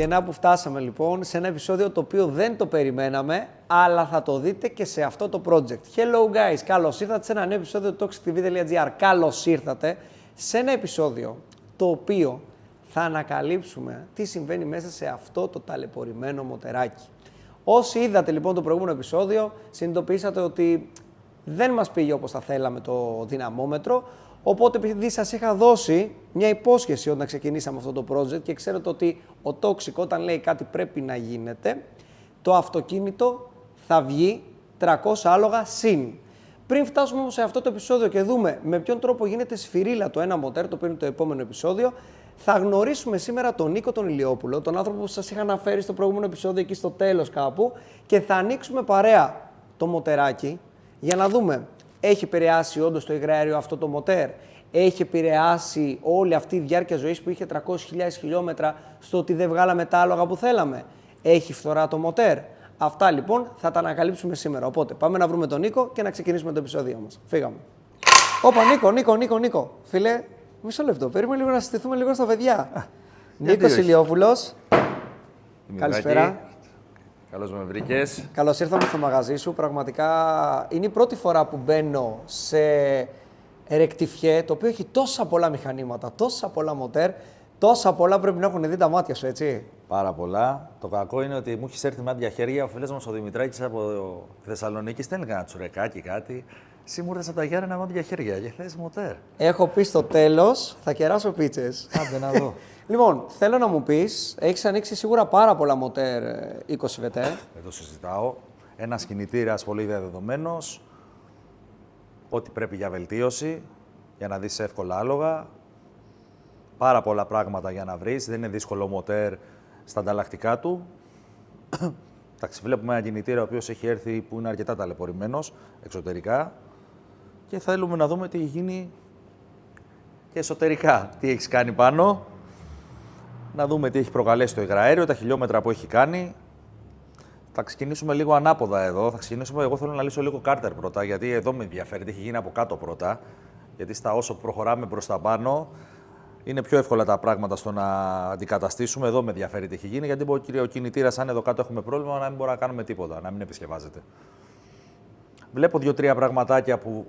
Και να που φτάσαμε λοιπόν σε ένα επεισόδιο το οποίο δεν το περιμέναμε, αλλά θα το δείτε και σε αυτό το project. Hello guys, καλώς ήρθατε σε ένα νέο επεισόδιο του toxictv.gr. Καλώς ήρθατε σε ένα επεισόδιο το οποίο θα ανακαλύψουμε τι συμβαίνει μέσα σε αυτό το ταλαιπωρημένο μοτεράκι. Όσοι είδατε λοιπόν το προηγούμενο επεισόδιο, συνειδητοποιήσατε ότι δεν μας πήγε όπως θα θέλαμε το δυναμόμετρο. Οπότε, επειδή σας είχα δώσει μια υπόσχεση όταν ξεκινήσαμε αυτό το project και ξέρετε ότι ο Toxic όταν λέει κάτι πρέπει να γίνεται, το αυτοκίνητο θα βγει 300 άλογα συν. Πριν φτάσουμε όμως σε αυτό το επεισόδιο και δούμε με ποιον τρόπο γίνεται σφυρίλα το ένα μοτέρ, το οποίο είναι το επόμενο επεισόδιο, θα γνωρίσουμε σήμερα τον Νίκο τον Ηλιόπουλο, τον άνθρωπο που σας είχα αναφέρει στο προηγούμενο επεισόδιο εκεί στο τέλος κάπου, και θα ανοίξουμε παρέα το μοτεράκι για να δούμε. Έχει επηρεάσει όντως το υγραέριο αυτό το μοτέρ, έχει επηρεάσει όλη αυτή η διάρκεια ζωής που είχε 300.000 χιλιόμετρα στο ότι δεν βγάλαμε τα άλογα που θέλαμε, έχει φθορά το μοτέρ. Αυτά λοιπόν θα τα ανακαλύψουμε σήμερα. Οπότε πάμε να βρούμε τον Νίκο και να ξεκινήσουμε το επεισόδιο μας. Φύγαμε. Όπα, Νίκο. Φίλε, μισό λεπτό. Περίμενε λίγο να συστηθούμε λίγο στα παιδιά. Νίκος Ηλιόπουλος. Καλησπέρα. Καλώς με βρήκες. Καλώς ήρθαμε στο μαγαζί σου. Πραγματικά είναι η πρώτη φορά που μπαίνω σε ρεκτιφιέ, το οποίο έχει τόσα πολλά μηχανήματα, τόσα πολλά μοτέρ, τόσα πολλά πρέπει να έχουν δει τα μάτια σου, έτσι. Πάρα πολλά. Το κακό είναι ότι μου έχει έρθει με άδεια χέρια. Ο φίλος μας ο Δημητράκης από Θεσσαλονίκη στέλνει κανένα τσουρεκάκι, κάτι. Εσύ μου ήρθες από τα Γιάννενα με άδεια χέρια και θες μοτέρ. Έχω πει στο τέλος, θα κεράσω πίτσες. Άντε να δω. Λοιπόν, θέλω να μου πεις, έχεις ανοίξει σίγουρα πάρα πολλά μοτέρ 20VT. Εδώ συζητάω. Ένας κινητήρας πολύ διαδεδομένος. Ό,τι πρέπει για βελτίωση, για να δεις εύκολα άλογα. Πάρα πολλά πράγματα για να βρεις. Δεν είναι δύσκολο μοτέρ στα ανταλλακτικά του. Εντάξει, βλέπουμε ένα κινητήρα ο οποίος έχει έρθει που είναι αρκετά ταλαιπωρημένος εξωτερικά. Και θέλουμε να δούμε τι έχει γίνει και εσωτερικά. Τι έχεις κάνει πάνω. Να δούμε τι έχει προκαλέσει το υγραέριο, τα χιλιόμετρα που έχει κάνει. Θα ξεκινήσουμε λίγο ανάποδα εδώ. Εγώ θέλω να λύσω λίγο κάρτερ πρώτα, γιατί εδώ με ενδιαφέρει τι έχει γίνει από κάτω πρώτα. Γιατί όσο προχωράμε προς τα πάνω, είναι πιο εύκολα τα πράγματα στο να αντικαταστήσουμε. Εδώ με ενδιαφέρει τι έχει γίνει, γιατί ο κινητήρας, αν εδώ κάτω έχουμε πρόβλημα, να μην μπορούμε να κάνουμε τίποτα, να μην επισκευάζεται. Βλέπω 2-3 πραγματάκια που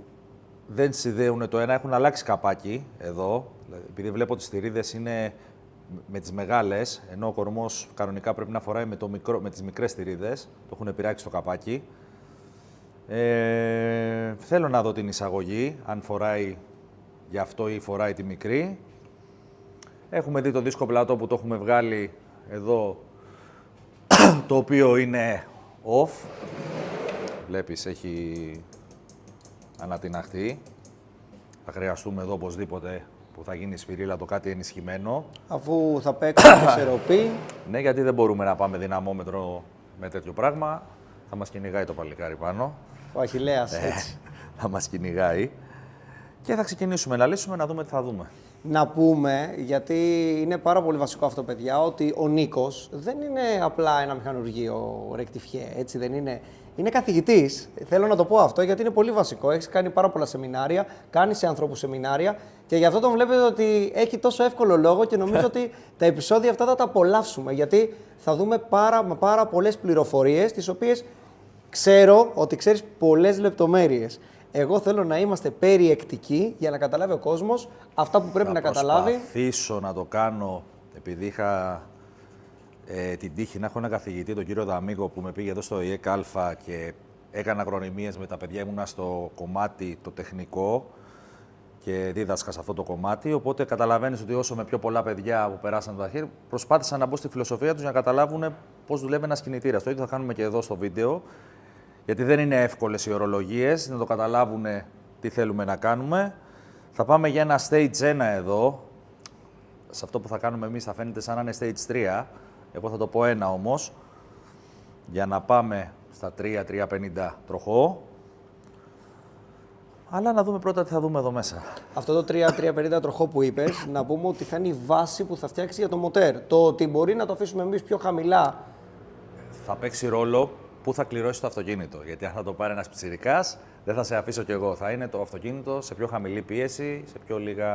δεν συνδέουν το ένα, έχουν αλλάξει καπάκι εδώ. Επειδή βλέπω τις θηρίδες είναι με τις μεγάλες, ενώ ο κορμός κανονικά πρέπει να φοράει με τις μικρές θηρίδες. Το έχουν πειράξει το καπάκι. Θέλω να δω την εισαγωγή, αν φοράει γι' αυτό ή φοράει τη μικρή. Έχουμε δει το δίσκο πλατό που το έχουμε βγάλει εδώ, το οποίο είναι off. Βλέπεις, έχει ανατιναχτεί. Θα χρειαστούμε εδώ οπωσδήποτε που θα γίνει σφυρίλα το κάτι ενισχυμένο. Αφού θα παίξουμε σεροπή. Ναι, γιατί δεν μπορούμε να πάμε δυναμόμετρο με τέτοιο πράγμα. Θα μας κυνηγάει το παλικάρι πάνω. Ο Αχιλλέας, έτσι. Θα μας κυνηγάει. Και θα ξεκινήσουμε να λύσουμε, να δούμε τι θα δούμε. Να πούμε, γιατί είναι πάρα πολύ βασικό αυτό, παιδιά, ότι ο Νίκος δεν είναι απλά ένα μηχανουργείο ρεκτιφιέ, έτσι δεν είναι. Είναι καθηγητής. Θέλω να το πω αυτό, γιατί είναι πολύ βασικό. Έχεις κάνει πάρα πολλά σεμινάρια, κάνεις σε ανθρώπους σεμινάρια και γι' αυτό τον βλέπετε ότι έχει τόσο εύκολο λόγο και νομίζω ότι τα επεισόδια αυτά θα τα απολαύσουμε, γιατί θα δούμε πάρα πολλές πληροφορίες, τις οποίες ξέρω ότι ξέρεις πολλές λεπτομέρειες. Εγώ θέλω να είμαστε περιεκτικοί για να καταλάβει ο κόσμος αυτά που πρέπει να καταλάβει. Θα προσπαθήσω να το κάνω, επειδή είχα την τύχη να έχω ένα καθηγητή, τον κύριο Δαμίγο, που με πήγε εδώ στο ΙΕΚ Α και έκανα αγρονημίες με τα παιδιά. Ήμουνα στο κομμάτι το τεχνικό και δίδασκα σε αυτό το κομμάτι. Οπότε καταλαβαίνεις ότι όσο με πιο πολλά παιδιά που περάσαν τα χέρια, προσπάθησα να μπω στη φιλοσοφία τους για να καταλάβουν πώς δουλεύει ένας κινητήρας. Το ίδιο θα κάνουμε και εδώ στο βίντεο. Γιατί δεν είναι εύκολες οι ορολογίες, να το καταλάβουν τι θέλουμε να κάνουμε. Θα πάμε για ένα stage 1 εδώ. Σε αυτό που θα κάνουμε εμείς θα φαίνεται σαν να είναι stage 3. Εγώ θα το πω 1 όμως. Για να πάμε στα 3-350 τροχό. Αλλά να δούμε πρώτα τι θα δούμε εδώ μέσα. Αυτό το 3-350 τροχό που είπες, να πούμε ότι θα είναι η βάση που θα φτιάξει για το μοτέρ. Το ότι μπορεί να το αφήσουμε εμείς πιο χαμηλά. Θα παίξει ρόλο πού θα κληρώσει το αυτοκίνητο. Γιατί αν θα το πάρει ένας πιτσιρικάς, δεν θα σε αφήσω κι εγώ. Θα είναι το αυτοκίνητο σε πιο χαμηλή πίεση, σε πιο λίγα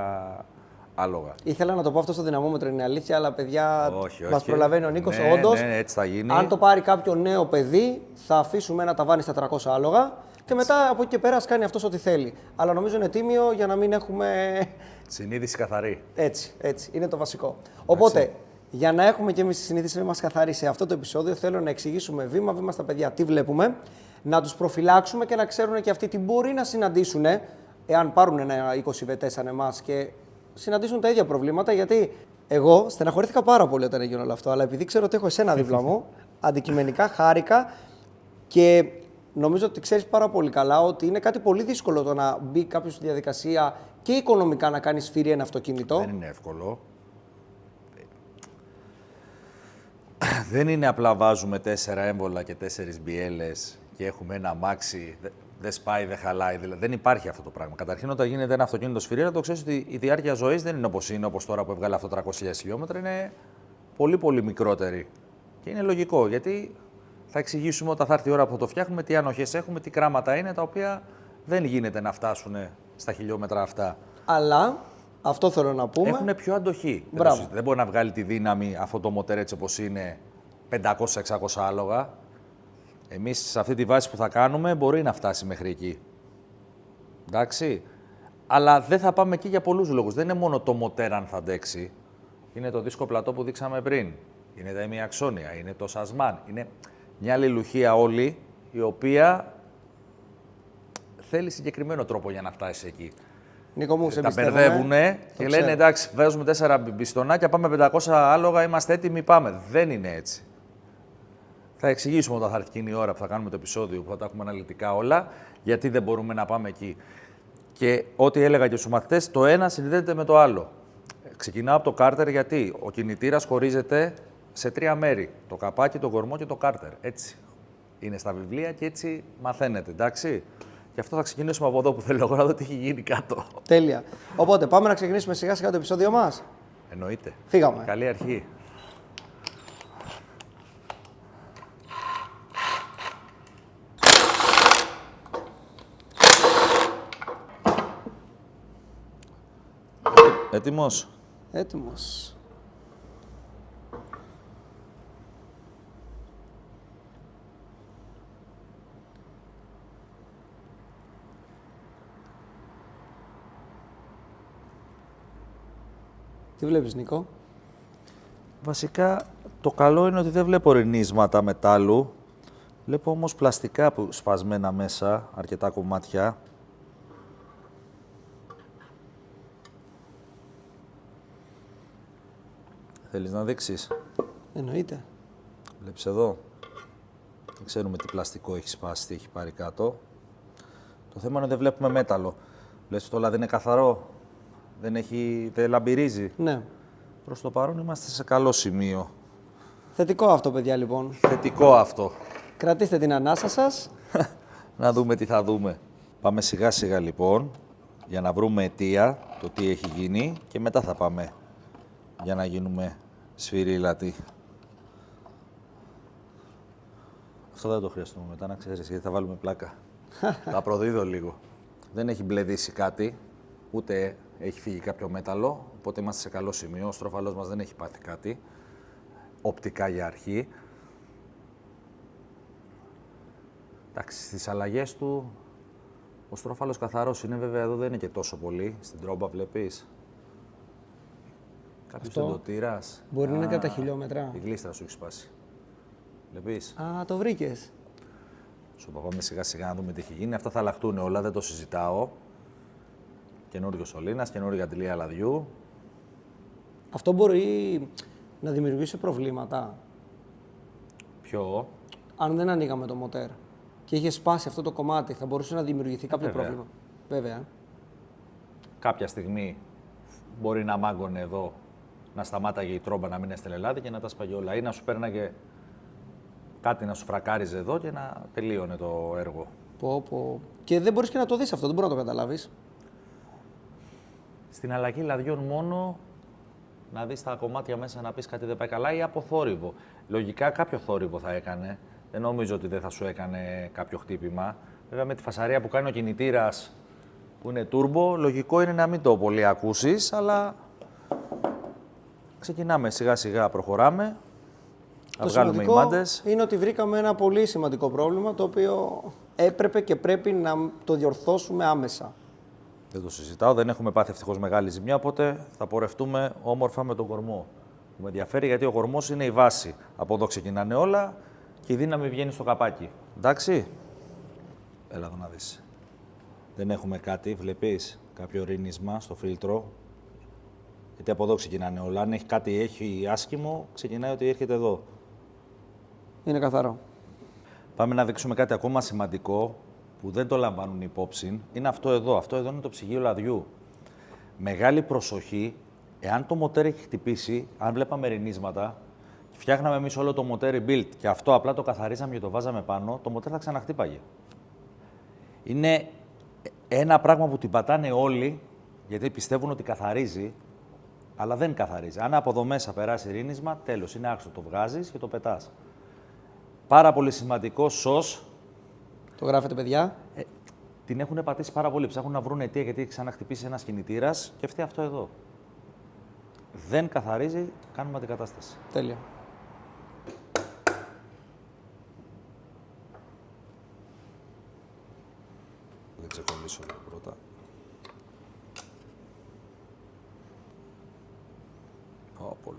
άλογα. Ήθελα να το πω αυτό στο δυναμόμετρο, είναι αλήθεια, αλλά παιδιά Όχι, μας προλαβαίνει ο Νίκος. Ναι, Όντως, ναι, έτσι θα γίνει. αν το πάρει κάποιο νέο παιδί, θα αφήσουμε ένα ταβάνι στα 300 άλογα και μετά από εκεί και πέρα ας κάνει αυτός ό,τι θέλει. Αλλά νομίζω είναι τίμιο για να μην έχουμε. Συνείδηση καθαρή. Έτσι, είναι το βασικό. Οπότε, για να έχουμε και εμείς τη συνείδηση μας καθαρή σε αυτό το επεισόδιο, θέλω να εξηγήσουμε βήμα-βήμα στα παιδιά τι βλέπουμε, να τους προφυλάξουμε και να ξέρουν και αυτοί τι μπορεί να συναντήσουν, εάν πάρουν ένα 20V σαν εμάς και συναντήσουν τα ίδια προβλήματα. Γιατί εγώ στεναχωρήθηκα πάρα πολύ όταν έγινε όλο αυτό, αλλά επειδή ξέρω ότι έχω εσένα δίπλα μου, αντικειμενικά χάρηκα και νομίζω ότι ξέρεις πάρα πολύ καλά ότι είναι κάτι πολύ δύσκολο το να μπει κάποιος στη διαδικασία και οικονομικά να κάνει σφύρι ένα αυτοκίνητο. Δεν είναι εύκολο. Δεν είναι απλά βάζουμε 4 έμβολα και 4 μπιέλες και έχουμε ένα αμάξι, δεν σπάει, δεν χαλάει. Δηλαδή, δεν υπάρχει αυτό το πράγμα. Καταρχήν, όταν γίνεται ένα αυτοκίνητο σφυρί, να το ξέρεις ότι η διάρκεια ζωής δεν είναι όπως τώρα που έβγαλε αυτό 300.000 χιλιόμετρα, είναι πολύ πολύ μικρότερη. Και είναι λογικό, γιατί θα εξηγήσουμε όταν θα έρθει η ώρα που θα το φτιάχνουμε τι ανοχές έχουμε, τι κράματα είναι, τα οποία δεν γίνεται να φτάσουν στα χιλιόμετρα αυτά. Αλλά αυτό θέλω να πούμε. Έχουν πιο αντοχή. Δεν μπορεί να βγάλει τη δύναμη αυτό το μοτέρ έτσι όπως είναι 500-600 άλογα. Εμείς σε αυτή τη βάση που θα κάνουμε μπορεί να φτάσει μέχρι εκεί. Εντάξει. Αλλά δεν θα πάμε εκεί για πολλούς λόγους. Δεν είναι μόνο το μοτέρ αν θα αντέξει. Είναι το δίσκο πλατό που δείξαμε πριν. Είναι τα ημιαξόνια. Είναι το σασμάν. Είναι μια αλληλουχία όλη η οποία θέλει συγκεκριμένο τρόπο για να φτάσει εκεί. Νίκο μου, Τα μπερδεύουνε και λένε εντάξει, βάζουμε 4 μπιστονάκια, πάμε 500 άλογα, είμαστε έτοιμοι, πάμε. Δεν είναι έτσι. Θα εξηγήσουμε όταν θα έρθει εκείνη η ώρα που θα κάνουμε το επεισόδιο, που θα τα έχουμε αναλυτικά όλα, γιατί δεν μπορούμε να πάμε εκεί. Και ό,τι έλεγα και στους μαθητές, το ένα συνδέεται με το άλλο. Ξεκινάω από το κάρτερ γιατί ο κινητήρας χωρίζεται σε 3 μέρη. Το καπάκι, το κορμό και το κάρτερ. Έτσι είναι στα βιβλία και έτσι μαθαίνετε, εντάξει. Γι' αυτό θα ξεκινήσουμε από εδώ που θέλω εγώ να δω τι έχει γίνει κάτω. Τέλεια. Οπότε πάμε να ξεκινήσουμε σιγά σιγά το επεισόδιο μας. Εννοείται. Φύγαμε. Καλή αρχή. Έτοιμος. Έτοιμος. Τι βλέπεις, Νίκο? Βασικά, το καλό είναι ότι δεν βλέπω ρινίσματα μετάλλου. Βλέπω όμως πλαστικά που σπασμένα μέσα, αρκετά κομμάτια. Θέλεις να δείξεις? Εννοείται. Βλέπεις εδώ. Δεν ξέρουμε τι πλαστικό έχει σπάσει, τι έχει πάρει κάτω. Το θέμα είναι ότι δεν βλέπουμε μέταλλο. Λες το λάδι είναι καθαρό, δεν λαμπυρίζει. Ναι. Προς το παρόν είμαστε σε καλό σημείο. Θετικό αυτό, παιδιά, λοιπόν. Θετικό αυτό. Κρατήστε την ανάσα σας. Να δούμε τι θα δούμε. Πάμε σιγά σιγά λοιπόν, για να βρούμε αιτία, το τι έχει γίνει και μετά θα πάμε για να γίνουμε σφυρίλατοι. Αυτό δεν το χρειαστούμε μετά, να ξέρεις, γιατί θα βάλουμε πλάκα. Θα προδίδω λίγο. Δεν έχει μπλεδίσει κάτι, ούτε έχει φύγει κάποιο μέταλλο, οπότε είμαστε σε καλό σημείο. Ο στρόφαλός μας δεν έχει πάθει κάτι, οπτικά για αρχή. Εντάξει, στις αλλαγές του, ο στρόφαλος καθαρός είναι, βέβαια εδώ δεν είναι και τόσο πολύ. Στην τρόμπα βλέπεις. Κάποιος εντοτήρας. Μπορεί να είναι κατά χιλιόμετρα. Η γλίστρα σου έχει σπάσει. Βλέπεις. Α, το βρήκες. Σου πάμε σιγά σιγά να δούμε τι έχει γίνει. Αυτά θα αλλάχτούν όλα, δεν το συζητάω. Καινούριο σωλήνας, καινούργια αντιλία λαδιού. Αυτό μπορεί να δημιουργήσει προβλήματα. Ποιο? Αν δεν ανοίγαμε το μοτέρ και είχε σπάσει αυτό το κομμάτι, θα μπορούσε να δημιουργηθεί κάποιο πρόβλημα. Βέβαια. Κάποια στιγμή μπορεί να μάγκωνε εδώ, να σταμάταγε η τρόμπα να μην είναι στην Ελλάδα και να τα σπαγε όλα. Ή να σου πέρναγε κάτι να σου φρακάριζε εδώ και να τελείωνε το έργο. Πω. Και δεν μπορείς και να το δεις αυτό, δεν μπορεί να το καταλάβεις. Στην αλλαγή λαδιών μόνο να δεις τα κομμάτια μέσα να πεις κάτι δεν πάει καλά ή από θόρυβο. Λογικά κάποιο θόρυβο θα έκανε. Δεν νομίζω ότι δεν θα σου έκανε κάποιο χτύπημα. Βέβαια με τη φασαρία που κάνει ο κινητήρας που είναι turbo, λογικό είναι να μην το πολύ ακούσεις, αλλά Ξεκινάμε σιγά σιγά, προχωράμε. Να Το βγάλουμε οι σημαντικό μάντες. είναι ότι βρήκαμε ένα πολύ σημαντικό πρόβλημα, το οποίο έπρεπε και πρέπει να το διορθώσουμε άμεσα. Δεν το συζητάω, δεν έχουμε πάθει ευτυχώς μεγάλη ζημιά, οπότε θα πορευτούμε όμορφα με τον κορμό. Που με ενδιαφέρει γιατί ο κορμός είναι η βάση. Από εδώ ξεκινάνε όλα και η δύναμη βγαίνει στο καπάκι. Εντάξει. Έλα εδώ να δεις. Δεν έχουμε κάτι, βλέπεις, κάποιο ρίνισμα στο φίλτρο. Γιατί από εδώ ξεκινάνε όλα. Αν έχει κάτι έχει άσχημο, ξεκινάει ότι έρχεται εδώ. Είναι καθαρό. Πάμε να δείξουμε κάτι ακόμα σημαντικό που δεν το λαμβάνουν υπόψη. Είναι αυτό εδώ. Αυτό εδώ είναι το ψυγείο λαδιού. Μεγάλη προσοχή, εάν το μοτέρ έχει χτυπήσει, αν βλέπαμε ρινίσματα, φτιάχναμε εμείς όλο το μοτέρ build και αυτό απλά το καθαρίζαμε και το βάζαμε πάνω, το μοτέρ θα ξαναχτύπαγε. Είναι ένα πράγμα που την πατάνε όλοι, γιατί πιστεύουν ότι καθαρίζει, αλλά δεν καθαρίζει. Αν από εδώ μέσα περάσει ρίνισμα, τέλος, είναι άξιο, το βγάζεις και το πετάς. Πάρα πολύ σημαντικό, σως. Το γράφετε, παιδιά. Την έχουν πατήσει πάρα πολύ. Ψάχνουν να βρουν αιτία γιατί έχει ξαναχτυπήσει ένας κινητήρας και φταίει αυτό εδώ. Δεν καθαρίζει, κάνουμε αντικατάσταση. Τέλεια. Δεν ξεκολλήσω εδώ πρώτα.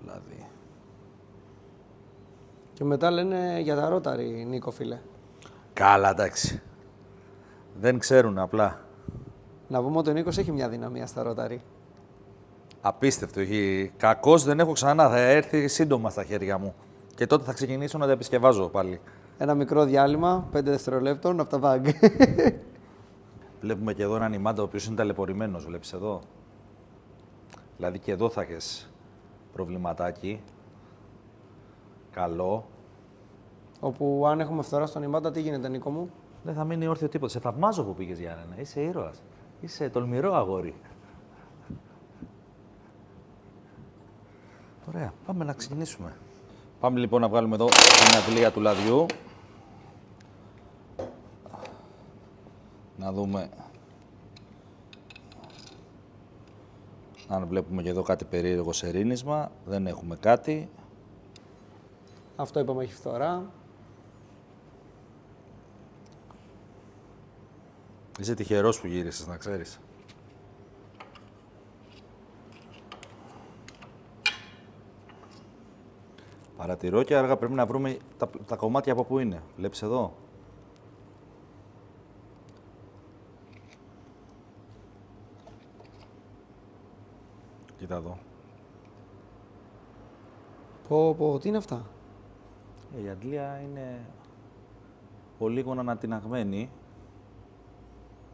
Λάδι. Και μετά λένε για τα ρόταρι, Νίκο, φίλε. Καλά, εντάξει. Δεν ξέρουν απλά. Να πούμε ότι ο Νίκος έχει μια δυναμία στα ρόταρι. Απίστευτο. Κακώς δεν έχω ξανά. Θα έρθει σύντομα στα χέρια μου. Και τότε θα ξεκινήσω να τα επισκευάζω πάλι. Ένα μικρό διάλειμμα, 5 δευτερολέπτων, από τα βάγκ. Βλέπουμε και εδώ έναν ημάντα ο οποίος είναι ταλαιπωρημένος. Βλέπεις εδώ. Δηλαδή και εδώ θα έχεις προβληματάκι. Καλό. Όπου αν έχουμε φθορά στον ημάντα, τι γίνεται, Νίκο μου? Δεν θα μείνει όρθιο τίποτα. Σε θαυμάζω που πήγες, Γιάννενα. Είσαι ήρωας. Είσαι τολμηρό αγόρι. Ωραία. Πάμε να ξεκινήσουμε. Πάμε λοιπόν να βγάλουμε εδώ την αντλία του λαδιού. Να δούμε αν βλέπουμε και εδώ κάτι περίεργο σε ρίνισμα. Δεν έχουμε κάτι. Αυτό είπαμε έχει φθορά. Είσαι τυχερός που γύρισες, να ξέρεις. Παρατηρώ και αργά πρέπει να βρούμε τα κομμάτια από πού είναι. Βλέπεις εδώ. Κοίτα εδώ. Πω, τι είναι αυτά? Η αντλία είναι πολύ ανατιναγμένη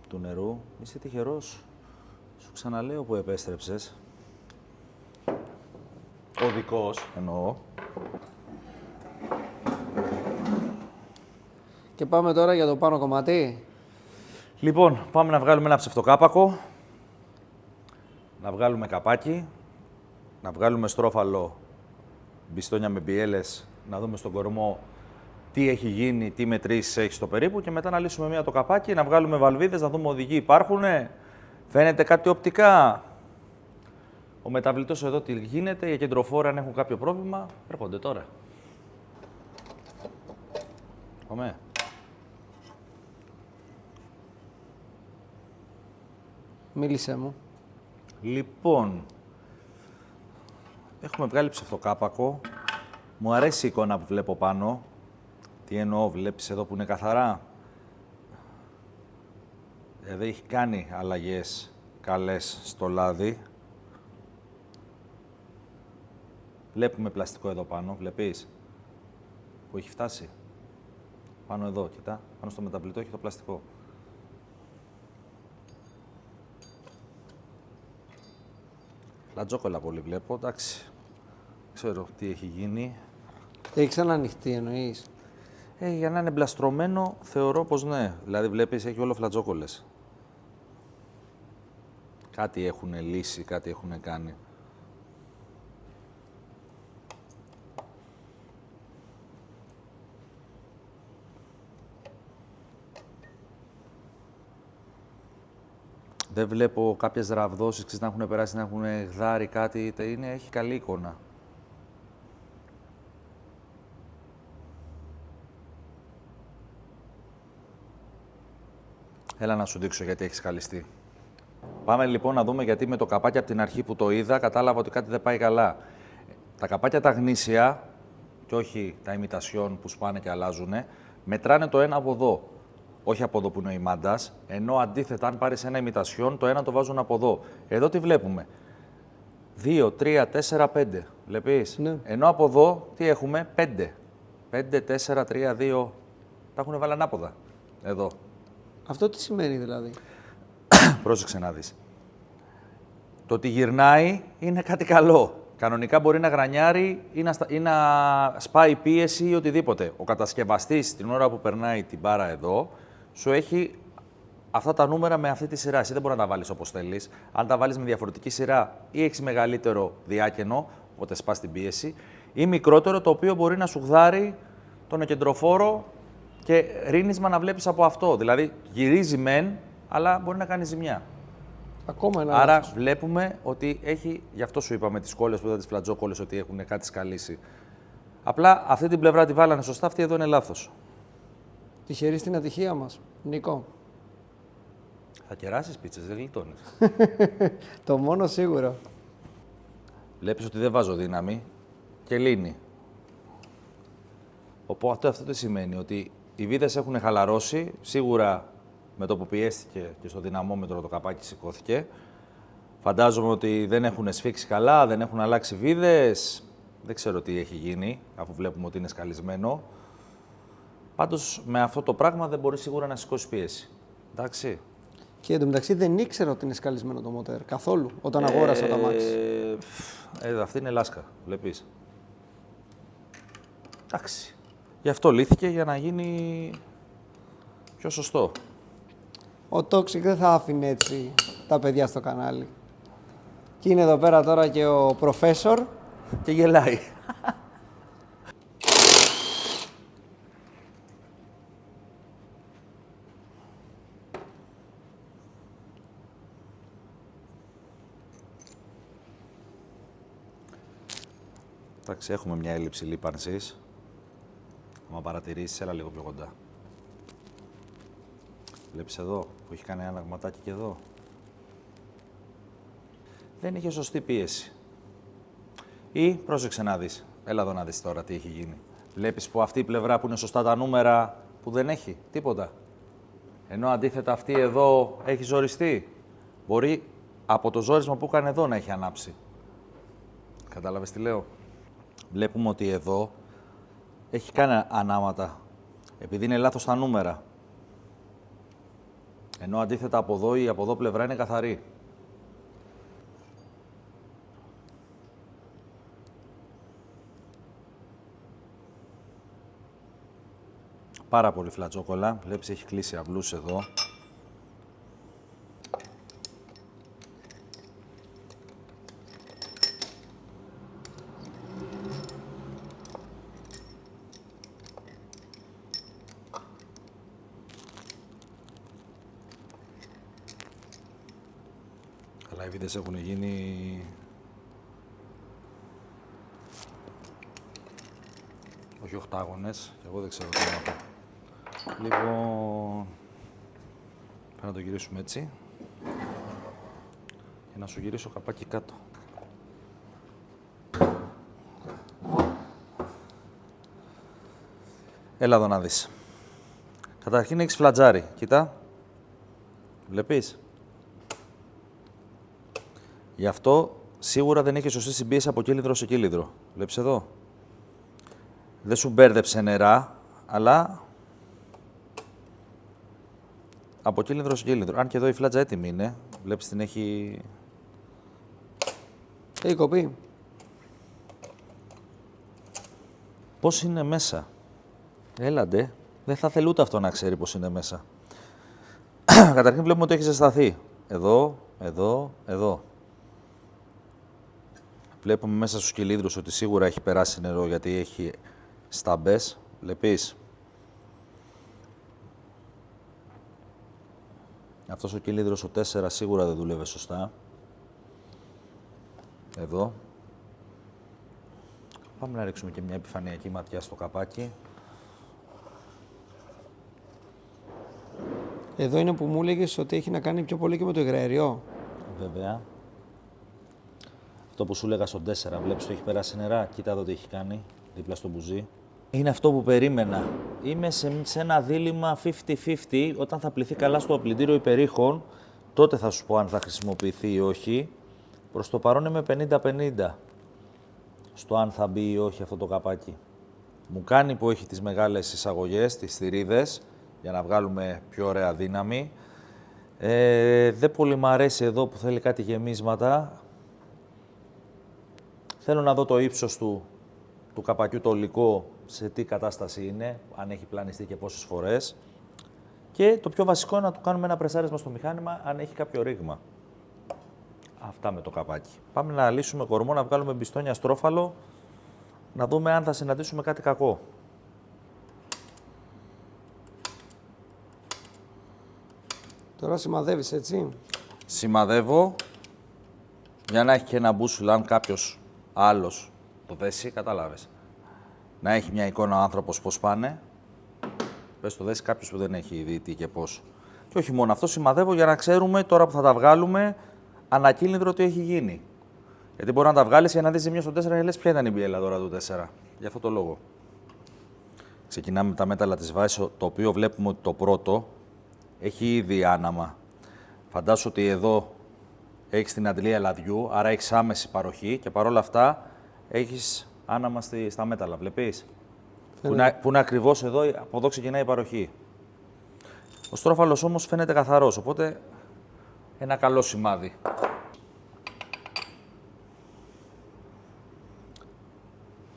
του νερού. Είσαι τυχερός. Σου ξαναλέω που επέστρεψες. Ο δικός, εννοώ. Και πάμε τώρα για το πάνω κομμάτι. Λοιπόν, πάμε να βγάλουμε ένα ψευτοκάπακο. Να βγάλουμε καπάκι. Να βγάλουμε στρόφαλο, μπιστόνια με μπιέλες. Να δούμε στον κορμό τι έχει γίνει, τι μετρήσεις έχει στο περίπου και μετά να λύσουμε μία το καπάκι, να βγάλουμε βαλβίδες, να δούμε οδηγοί υπάρχουνε. Φαίνεται κάτι οπτικά. Ο μεταβλητός εδώ τι γίνεται, οι κεντροφόροι αν έχουν κάποιο πρόβλημα, έρχονται τώρα. Πάμε. Μίλησέ μου. Λοιπόν, έχουμε βγάλει ψευτοκάπακο. Μου αρέσει η εικόνα που βλέπω πάνω. Τι εννοώ, βλέπεις εδώ που είναι καθαρά. Δηλαδή έχει κάνει αλλαγές καλές στο λάδι. Βλέπουμε πλαστικό εδώ πάνω, βλέπεις. Που έχει φτάσει. Πάνω εδώ, κοιτά. Πάνω στο μεταβλητό έχει το πλαστικό. Λατζόκολα πολύ βλέπω, εντάξει. Ξέρω τι έχει γίνει. Έχει ξανανοιχτεί εννοείς? Για να είναι μπλαστρωμένο, θεωρώ πως ναι. Δηλαδή βλέπεις, έχει όλο φλατζόκολες. Κάτι έχουν λύσει, κάτι έχουν κάνει. Δεν βλέπω κάποιες ραβδόσεις, να έχουν περάσει, να έχουν γδάρει κάτι, είτε είναι, έχει καλή εικόνα. Έλα να σου δείξω γιατί έχεις καλυστεί. Πάμε λοιπόν να δούμε γιατί με το καπάκι από την αρχή που το είδα κατάλαβα ότι κάτι δεν πάει καλά. Τα καπάκια τα γνήσια, και όχι τα ημιτασιόν που σπάνε και αλλάζουν, μετράνε το ένα από εδώ. Όχι από εδώ που είναι ο ημάντας, ενώ αντίθετα, αν πάρεις ένα ημιτασιόν, το ένα το βάζουν από εδώ. Εδώ τι βλέπουμε. 2, 3, 4, 5. Βλέπεις. Ναι. Ενώ από εδώ τι έχουμε, 5. 5, 4, 3, 2. Τα έχουν βάλει ανάποδα. Εδώ. Αυτό τι σημαίνει δηλαδή? Πρόσεξε να δεις. Το ότι γυρνάει είναι κάτι καλό. Κανονικά μπορεί να γρανιάρει ή να σπάει πίεση ή οτιδήποτε. Ο κατασκευαστής την ώρα που περνάει την μπάρα εδώ, σου έχει αυτά τα νούμερα με αυτή τη σειρά. Εσύ δεν μπορεί να τα βάλεις όπως θέλεις. Αν τα βάλεις με διαφορετική σειρά, ή έχεις μεγαλύτερο διάκαινο, οπότε σπάς την πίεση, ή μικρότερο, το οποίο μπορεί να σου γδάρει τον κεντροφόρο και ρίνισμα να βλέπεις από αυτό. Δηλαδή γυρίζει μεν, αλλά μπορεί να κάνει ζημιά. Ακόμα ένα Άρα λάθος. βλέπουμε ότι έχει, γι' αυτό σου είπαμε τις κόλλες που είδα, τις φλατζόκολλες, ότι έχουν κάτι σκαλίσει. Απλά αυτή την πλευρά τη βάλανε σωστά, αυτή εδώ είναι λάθος. Τυχερή στην ατυχία μας. Νίκο. Θα κεράσεις πίτσες, δεν γλιτώνεις. Το μόνο σίγουρο. Βλέπεις ότι δεν βάζω δύναμη και λύνει. Οπότε αυτό τι σημαίνει, ότι οι βίδες έχουν χαλαρώσει, σίγουρα με το που πιέστηκε και στο δυναμόμετρο το καπάκι σηκώθηκε. Φαντάζομαι ότι δεν έχουν σφίξει καλά, δεν έχουν αλλάξει βίδες. Δεν ξέρω τι έχει γίνει, αφού βλέπουμε ότι είναι σκαλισμένο. Πάντως, με αυτό το πράγμα δεν μπορεί σίγουρα να σηκώσει πίεση. Εντάξει. Και εντωμεταξύ δεν ήξερα ότι είναι σκαλισμένο το μοτέρ καθόλου όταν αγόρασα το αμάξι. Αυτή είναι λάσκα, βλέπεις. Εντάξει. Γι' αυτό λύθηκε για να γίνει πιο σωστό. Ο Toxic δεν θα άφηνε έτσι τα παιδιά στο κανάλι. Και είναι εδώ πέρα τώρα και ο Professor. Και γελάει. Εντάξει, έχουμε μια έλλειψη λίπανσης. Αν παρατηρήσεις, έλα λίγο πιο κοντά. Βλέπεις εδώ, που έχει κάνει ένα αγματάκι και εδώ. Δεν είχε σωστή πίεση. Ή, πρόσεξε να δεις. Έλα εδώ να δεις τώρα τι έχει γίνει. Βλέπεις που αυτή η πλευρά που είναι σωστά τα νούμερα, που δεν έχει τίποτα. Ενώ αντίθετα αυτή εδώ έχει ζοριστεί. Μπορεί από το ζόρισμα που έκανε εδώ να έχει ανάψει. Κατάλαβες τι λέω. Βλέπουμε ότι εδώ έχει κάνει ανάματα. Επειδή είναι λάθος τα νούμερα. Ενώ αντίθετα από εδώ η από εδώ πλευρά είναι καθαρή. Πάρα πολύ φλατζόκολα. Βλέπεις έχει κλείσει αυλούς εδώ. Αλλά οι βίδες έχουν γίνει... όχι οχτάγωνες, και εγώ δεν ξέρω τι να πω. Λοιπόν, πρέπει να το γυρίσουμε έτσι και να σου γυρίσω καπάκι κάτω. Έλα εδώ να δεις. Καταρχήν έχεις φλατζάρι, κοίτα. Βλέπεις. Γι' αυτό σίγουρα δεν έχει σωστή συμπίεση από κύλινδρο σε κύλινδρο. Βλέπεις εδώ. Δεν σου μπέρδεψε νερά, αλλά από κύλινδρο σε κύλινδρο. Αν και εδώ η φλάτζα έτοιμη είναι. Βλέπεις την έχει... Έχει κοπεί. Πώς είναι μέσα. Έλαντε. Δεν θα θέλει ούτε αυτό να ξέρει πώς είναι μέσα. Καταρχήν βλέπουμε ότι έχει ζεσταθεί. Εδώ, εδώ, εδώ. Βλέπουμε μέσα στους κυλίδρους ότι σίγουρα έχει περάσει νερό γιατί έχει σταμπές. Βλέπεις. Αυτός ο κυλίδρος ο 4 σίγουρα δεν δούλευε σωστά. Εδώ. Πάμε να ρίξουμε και μια επιφανειακή ματιά στο καπάκι. Εδώ είναι που μου έλεγες ότι έχει να κάνει πιο πολύ και με το υγραέριο. Βέβαια. Αυτό που σου έλεγα στον 4, βλέπεις το έχει περάσει νερά. Κοίτα εδώ τι έχει κάνει, δίπλα στο μπουζί. Είναι αυτό που περίμενα. Είμαι σε ένα δίλημμα 50-50. Όταν θα πληθεί καλά στο πλυντήριο υπερήχων, τότε θα σου πω αν θα χρησιμοποιηθεί ή όχι. Προς το παρόν είμαι 50-50 στο αν θα μπει ή όχι αυτό το καπάκι. Μου κάνει που έχει τις μεγάλες εισαγωγές, τις θηρίδες, για να βγάλουμε πιο ωραία δύναμη. Δεν πολύ μ' αρέσει εδώ που θέλει κάτι γεμίσματα. Θέλω να δω το ύψος του καπακιού, το υλικό, σε τι κατάσταση είναι, αν έχει πλανιστεί και πόσες φορές. Και το πιο βασικό είναι να του κάνουμε ένα πρεσάρισμα στο μηχάνημα, αν έχει κάποιο ρήγμα. Αυτά με το καπάκι. Πάμε να λύσουμε κορμό, να βγάλουμε μπιστόνια στρόφαλο, να δούμε αν θα συναντήσουμε κάτι κακό. Τώρα σημαδεύεις, έτσι. Σημαδεύω για να έχει και ένα μπούσουλα, αν κάποιος άλλος το δέσει, κατάλαβες. Να έχει μια εικόνα ο άνθρωπος πώς πάνε. Πες το δέσει κάποιος που δεν έχει δει τι και πώς. Και όχι μόνο αυτό, σημαδεύω για να ξέρουμε τώρα που θα τα βγάλουμε ανακύλινδρο τι έχει γίνει. Γιατί μπορεί να τα βγάλεις για να δεις ζημιά στο 4 και λες ποια ήταν η μπιέλα τώρα του 4. Γι' αυτό το λόγο. Ξεκινάμε με τα μέταλλα της βάσης, το οποίο βλέπουμε ότι το πρώτο έχει ήδη άναμα. Φαντάσου ότι εδώ έχεις την αντλία λαδιού, άρα έχεις άμεση παροχή και παρόλα αυτά έχεις άναμα στα μέταλλα, βλέπεις. Που είναι ακριβώς εδώ, από εδώ ξεκινάει η παροχή. Ο στρόφαλος όμως φαίνεται καθαρός, οπότε ένα καλό σημάδι.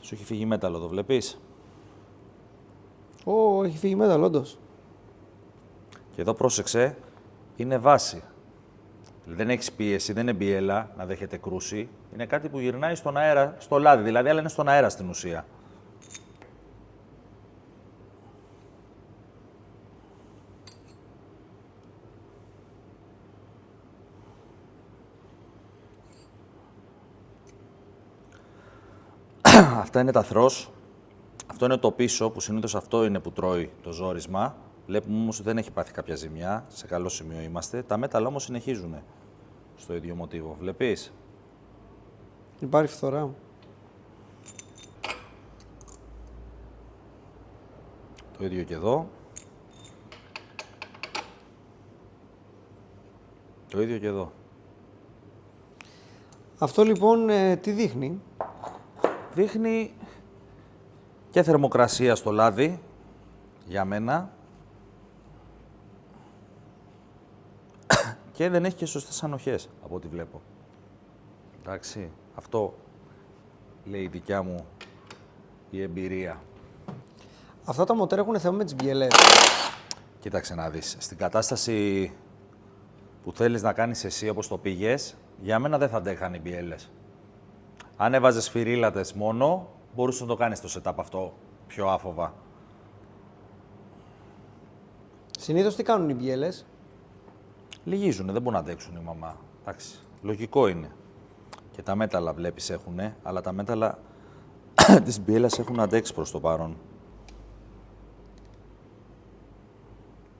Σου έχει φύγει μέταλλο εδώ, βλέπεις. Έχει φύγει μέταλλο, όντως. Και εδώ πρόσεξε, είναι βάση. Δεν έχεις πίεση, δεν είναι μπιέλα να δέχεται κρούση. Είναι κάτι που γυρνάει στον αέρα, στο λάδι, δηλαδή, αλλά είναι στον αέρα στην ουσία. Αυτά είναι τα θρός. Αυτό είναι το πίσω, που συνήθως αυτό είναι που τρώει το ζόρισμα. Βλέπουμε όμως ότι δεν έχει πάθει κάποια ζημιά. Σε καλό σημείο είμαστε. Τα μέταλλα όμως συνεχίζουν στο ίδιο μοτίβο. Βλέπεις. Υπάρχει φθορά. Το ίδιο και εδώ. Το ίδιο και εδώ. Αυτό λοιπόν τι δείχνει. Δείχνει και θερμοκρασία στο λάδι, για μένα. Και δεν έχει και σωστές ανοχές, από ό,τι βλέπω. Εντάξει, αυτό λέει η δικιά μου η εμπειρία. Αυτά τα μοτέρ έχουν θέμα με τις μπιελές. Κοίταξε να δεις. Στην κατάσταση που θέλεις να κάνεις εσύ όπως το πήγες, για μένα δεν θα αντέχαν οι μπιέλες. Αν έβαζες φυρίλατες μόνο, μπορούσες να το κάνεις το setup αυτό πιο άφοβα. Συνήθως τι κάνουν οι μπιέλες. Λυγίζουνε, δεν μπορούν να αντέξουν η μαμά. Εντάξει, λογικό είναι. Και τα μέταλλα βλέπεις έχουνε, αλλά τα μέταλλα της μπιέλας έχουν αντέξει προς το παρόν.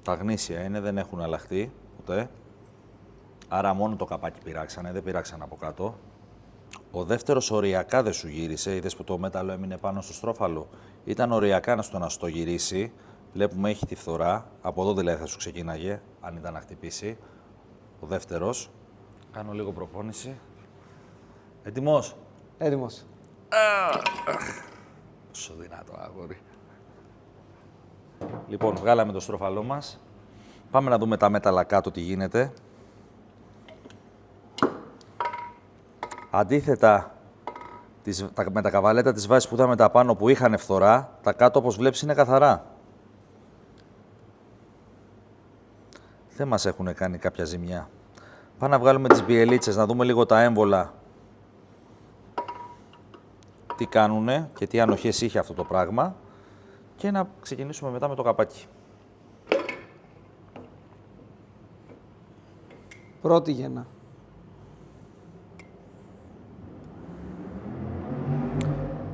Τα γνήσια είναι, δεν έχουν αλλάχτεί ποτέ. Άρα μόνο το καπάκι πειράξανε, δεν πειράξανε από κάτω. Ο δεύτερος οριακά δεν σου γύρισε, είδες που το μέταλλο έμεινε πάνω στο στρόφαλο. Ήταν οριακά να στο γυρίσει. Βλέπουμε έχει τη φθορά. Από εδώ δηλαδή θα σου ξεκίναγε, αν ήταν να χτυπήσει. Ο δεύτερος. Κάνω λίγο προπόνηση. Έτοιμος. Έτοιμος. Πόσο δυνατό αγόρι. Λοιπόν, βγάλαμε το στρόφαλό μας. Πάμε να δούμε τα μέταλλα κάτω τι γίνεται. Αντίθετα με τα καβαλέτα της βάσης που είδαμε τα πάνω που είχαν φθορά, τα κάτω όπως βλέπεις είναι καθαρά. Δεν μας έχουν κάνει κάποια ζημιά. Πάμε να βγάλουμε τις μπιελίτσες, να δούμε λίγο τα έμβολα. Τι κάνουνε και τι ανοχές είχε αυτό το πράγμα. Και να ξεκινήσουμε μετά με το καπάκι. Πρώτη γέννα.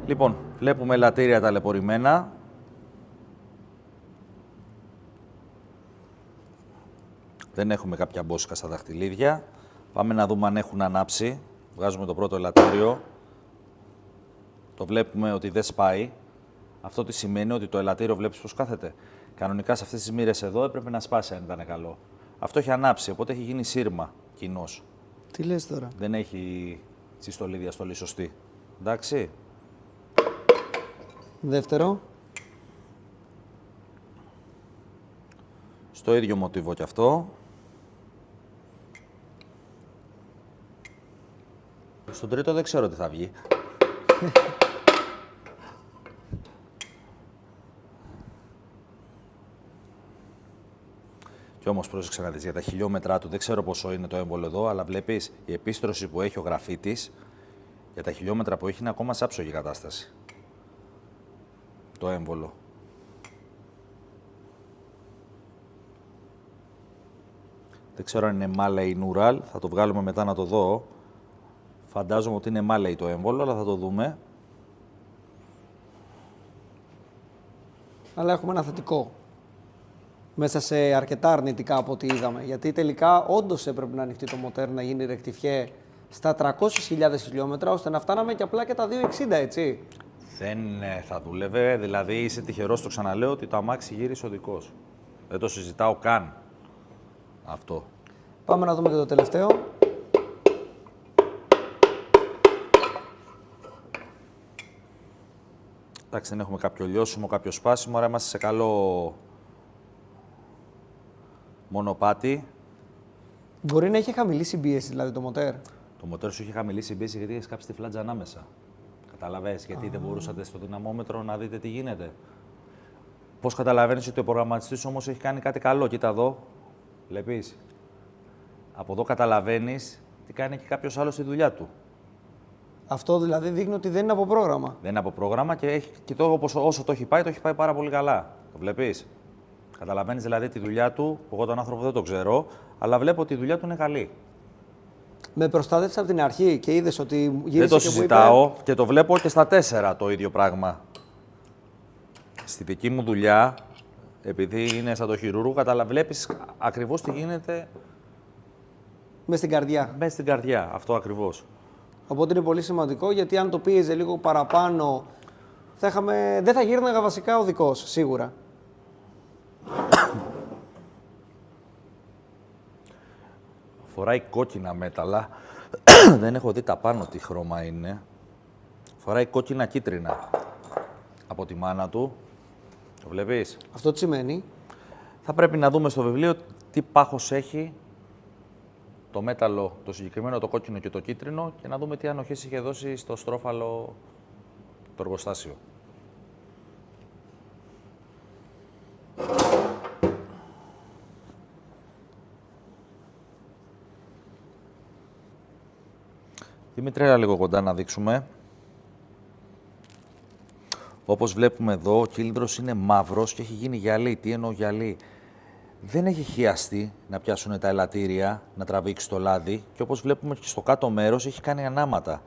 Λοιπόν, βλέπουμε ελαττήρια ταλαιπωρημένα. Δεν έχουμε κάποια μπόσικα στα δαχτυλίδια. Πάμε να δούμε αν έχουν ανάψει. Βγάζουμε το πρώτο ελαττήριο. Το βλέπουμε ότι δεν σπάει. Αυτό τι σημαίνει? Ότι το ελαττήριο βλέπεις πως κάθεται. Κανονικά σε αυτές τις μοίρες εδώ έπρεπε να σπάσει αν ήταν καλό. Αυτό έχει ανάψει, οπότε έχει γίνει σύρμα κοινός. Τι λες τώρα? Δεν έχει συστολή διαστολή σωστή. Εντάξει. Δεύτερο. Στο ίδιο μοτίβο κι αυτό. Στον τρίτο δεν ξέρω τι θα βγει. Κι όμως πρόσεξε να δεις, για τα χιλιόμετρά του, δεν ξέρω πόσο είναι το έμβολο εδώ, αλλά βλέπεις η επίστρωση που έχει ο γραφίτης, για τα χιλιόμετρα που έχει είναι ακόμα σε άψογη κατάσταση. Το έμβολο. Δεν ξέρω αν είναι Malley ή Nural, θα το βγάλουμε μετά να το δω. Φαντάζομαι ότι είναι Malley το έμβολο, αλλά θα το δούμε. Αλλά έχουμε ένα θετικό. Μέσα σε αρκετά αρνητικά από ό,τι είδαμε. Γιατί τελικά όντως έπρεπε να ανοιχτεί το μοτέρ, να γίνει ρεκτιφιέ στα 300.000 χιλιόμετρα, ώστε να φτάναμε και απλά και τα 260, έτσι. Δεν θα δούλευε, δηλαδή είσαι τυχερός, το ξαναλέω, ότι το αμάξι γύρισε οδικός. Δεν το συζητάω καν αυτό. Πάμε να δούμε και το τελευταίο. Εντάξει, δεν έχουμε κάποιο λιώσιμο, κάποιο σπάσιμο, άρα είμαστε σε καλό μονοπάτι. Μπορεί να έχει χαμηλή συμπίεση δηλαδή το μοτέρ. Το μοτέρ σου είχε χαμηλή συμπίεση γιατί είχε κάψει τη φλάτζα ανάμεσα. Καταλαβαίνεις, γιατί δεν μπορούσατε στο δυναμόμετρο να δείτε τι γίνεται. Πώς καταλαβαίνεις ότι ο προγραμματιστής όμως έχει κάνει κάτι καλό? Κοίτα εδώ, βλέπεις. Από εδώ καταλαβαίνεις τι κάνει και κάποιος άλλος στη δουλειά του. Αυτό δηλαδή δείχνει ότι δεν είναι από πρόγραμμα. Δεν είναι από πρόγραμμα και, και το, όσο το έχει πάει πάρα πολύ καλά. Το βλέπεις. Καταλαβαίνεις δηλαδή τη δουλειά του, που εγώ τον άνθρωπο δεν το ξέρω, αλλά βλέπω ότι η δουλειά του είναι καλή. Με προστάτευσε από την αρχή και είδες ότι γύρισε. Δεν το και μου συζητάω είπε... και το βλέπω και στα 4 το ίδιο πράγμα. Στη δική μου δουλειά, επειδή είναι σαν το χειρούργο, βλέπεις ακριβώς τι γίνεται. Μες στην καρδιά. Μέσα στην καρδιά, αυτό ακριβώς. Οπότε είναι πολύ σημαντικό, γιατί αν το πίεζε λίγο παραπάνω, δεν θα γύρναγα βασικά οδικός, σίγουρα. Φοράει κόκκινα μέταλλα. Δεν έχω δει τα πάνω τι χρώμα είναι. Φοράει κόκκινα κίτρινα από τη μάνα του. Το βλέπεις. Αυτό τι σημαίνει? Θα πρέπει να δούμε στο βιβλίο τι πάχος έχει το μέταλλο, το συγκεκριμένο, το κόκκινο και το κίτρινο, και να δούμε τι ανοχές είχε δώσει στο στρόφαλο το εργοστάσιο. Δημήτρη, έλα λίγο κοντά να δείξουμε. Όπως βλέπουμε εδώ, ο κύλινδρος είναι μαύρος και έχει γίνει γυαλί. Τι εννοώ γυαλί? Δεν έχει χιαστεί να πιάσουν τα ελαττήρια, να τραβήξει το λάδι, και όπως βλέπουμε και στο κάτω μέρος έχει κάνει ανάματα.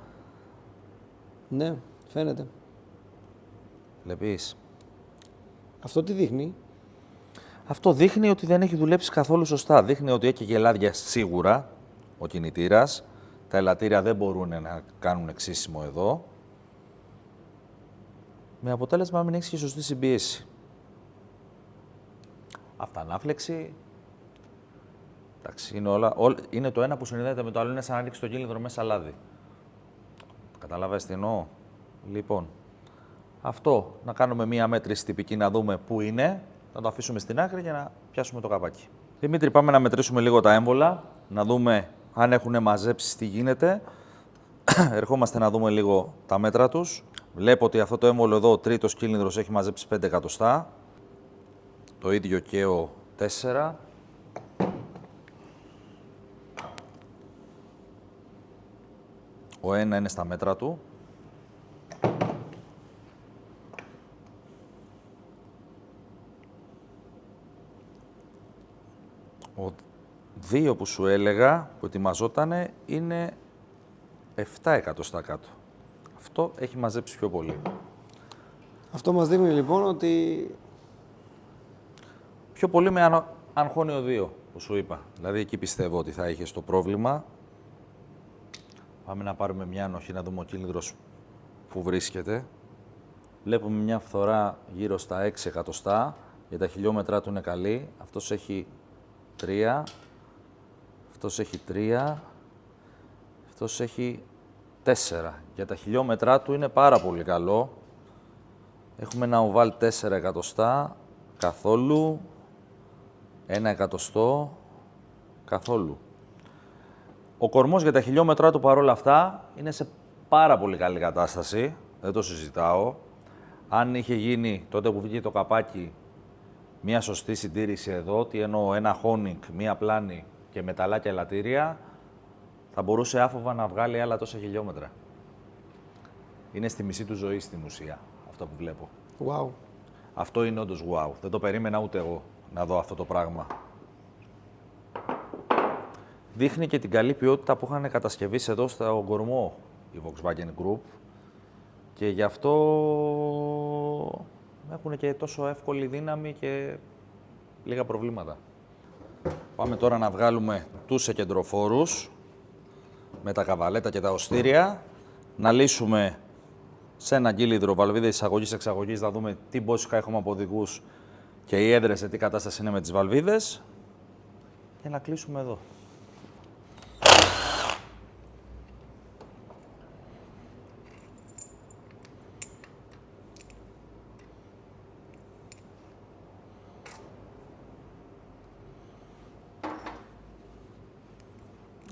Ναι, φαίνεται. Βλέπεις. Αυτό τι δείχνει? Αυτό δείχνει ότι δεν έχει δουλέψει καθόλου σωστά. Δείχνει ότι έχει γελάδια σίγουρα ο κινητήρας. Τα ελαττήρια δεν μπορούν να κάνουν εξίσιμο εδώ. Με αποτέλεσμα να μην έχει και σωστή συμπίεση. Αυτανάφλεξη. Εντάξει, είναι το ένα που συνδέεται με το άλλο. Είναι σαν να ρίξει το κύλινδρο μέσα λάδι. Καταλαβαίνεις τι εννοώ? Λοιπόν, αυτό να κάνουμε μία μέτρηση τυπική, να δούμε πού είναι, να το αφήσουμε στην άκρη για να πιάσουμε το καπάκι. Δημήτρη, πάμε να μετρήσουμε λίγο τα έμβολα, να δούμε αν έχουν μαζέψει, τι γίνεται. Ερχόμαστε να δούμε λίγο τα μέτρα τους. Βλέπω ότι αυτό το έμβολο εδώ, ο τρίτος κύλινδρος, έχει μαζέψει 5 εκατοστά. Το ίδιο και ο 4. Ο 1 είναι στα μέτρα του. Ο 2 που σου έλεγα, που ετοιμαζότανε, είναι 7 εκατοστά κάτω. Αυτό έχει μαζέψει πιο πολύ. Αυτό μας δείχνει λοιπόν ότι... Πιο πολύ με αγχώνει ο 2. που σου είπα. Δηλαδή εκεί πιστεύω ότι θα είχε το πρόβλημα. Πάμε να πάρουμε μια ανοχή να δούμε ο κύλινδρος που βρίσκεται. Βλέπουμε μια φθορά γύρω στα 6 εκατοστά. Για τα χιλιόμετρά του είναι καλή. Αυτός έχει 3. Αυτός έχει 3. Αυτός έχει 4. Για τα χιλιόμετρά του είναι πάρα πολύ καλό. Έχουμε ένα οβάλ 4 εκατοστά. Καθόλου. 1 εκατοστό. Καθόλου. Ο κορμός για τα χιλιόμετρά του παρόλα αυτά είναι σε πάρα πολύ καλή κατάσταση. Δεν το συζητάω. Αν είχε γίνει τότε που βγήκε το καπάκι μια σωστή συντήρηση εδώ, τι εννοώ, ένα χόνικ, μια πλάνη και μεταλλάκια ελαττήρια, θα μπορούσε άφοβα να βγάλει άλλα τόσα χιλιόμετρα. Είναι στη μισή του ζωή στην ουσία αυτό που βλέπω. Wow. Αυτό είναι όντως wow. Δεν το περίμενα ούτε εγώ να δω αυτό το πράγμα. Δείχνει και την καλή ποιότητα που είχαν κατασκευήσει εδώ στο κορμό η Volkswagen Group και γι' αυτό έχουν και τόσο εύκολη δύναμη και λίγα προβλήματα. Πάμε τώρα να βγάλουμε τους εκεντροφόρους με τα καβαλέτα και τα οστήρια, να λύσουμε σε ένα κύλινδρο βαλβίδες εισαγωγής-εξαγωγής, να δούμε τι μπόσικα έχουμε από οδηγούς και οι έδρες σε τι κατάσταση είναι με τις βαλβίδες και να κλείσουμε εδώ.